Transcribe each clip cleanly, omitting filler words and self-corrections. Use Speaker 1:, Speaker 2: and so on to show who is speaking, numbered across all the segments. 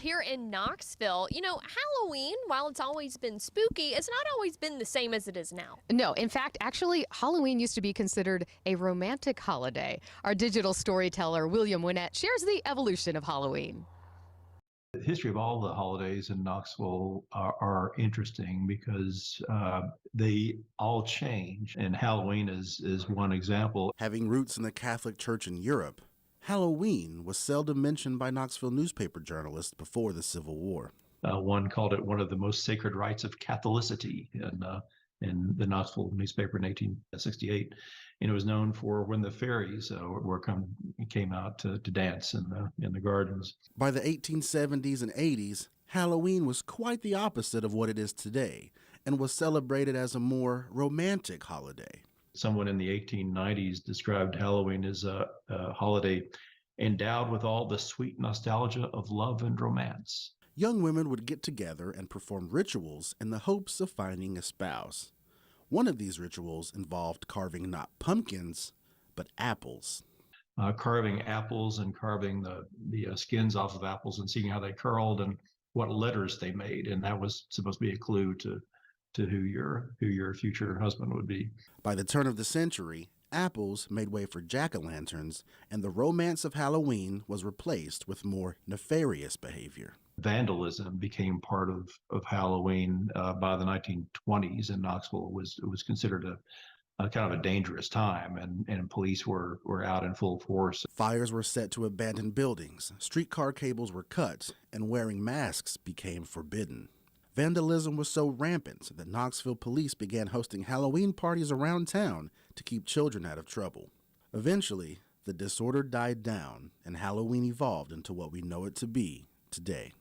Speaker 1: here in Knoxville. You know, Halloween, while it's always been spooky, it's not always been the same as it is now.
Speaker 2: No, in fact, actually, Halloween used to be considered a romantic holiday. Our digital storyteller, William Winnett, shares the evolution of Halloween.
Speaker 3: The history of all the holidays in Knoxville are interesting because they all change, and Halloween is one example.
Speaker 4: Having roots in the Catholic Church in Europe, Halloween was seldom mentioned by Knoxville newspaper journalists before the Civil War.
Speaker 3: One called it one of the most sacred rites of Catholicity in the Knoxville newspaper in 1868. And it was known for when the fairies came out to dance in the gardens.
Speaker 4: By the 1870s and 80s, Halloween was quite the opposite of what it is today and was celebrated as a more romantic holiday.
Speaker 3: Someone in the 1890s described Halloween as a holiday endowed with all the sweet nostalgia of love and romance.
Speaker 4: Young women would get together and perform rituals in the hopes of finding a spouse. One of these rituals involved carving not pumpkins, but apples.
Speaker 3: Carving apples and carving the skins off of apples and seeing how they curled and what letters they made. And that was supposed to be a clue to who your future husband would be.
Speaker 4: By the turn of the century, apples made way for jack-o'-lanterns, and the romance of Halloween was replaced with more nefarious behavior.
Speaker 3: Vandalism became part of Halloween by the 1920s in Knoxville. It was considered a kind of a dangerous time, and police were out in full force.
Speaker 4: Fires were set to abandoned buildings, streetcar cables were cut, and wearing masks became forbidden. Vandalism was so rampant that Knoxville police began hosting Halloween parties around town to keep children out of trouble. Eventually, the disorder died down, and Halloween evolved into what we know it to be today.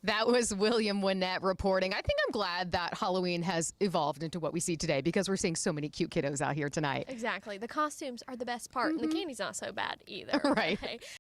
Speaker 2: That was William Winnett reporting. I think I'm glad that Halloween has evolved into what we see today because we're seeing so many cute kiddos out here tonight.
Speaker 1: Exactly. The costumes are the best part, and the candy's not so bad either.
Speaker 2: Right.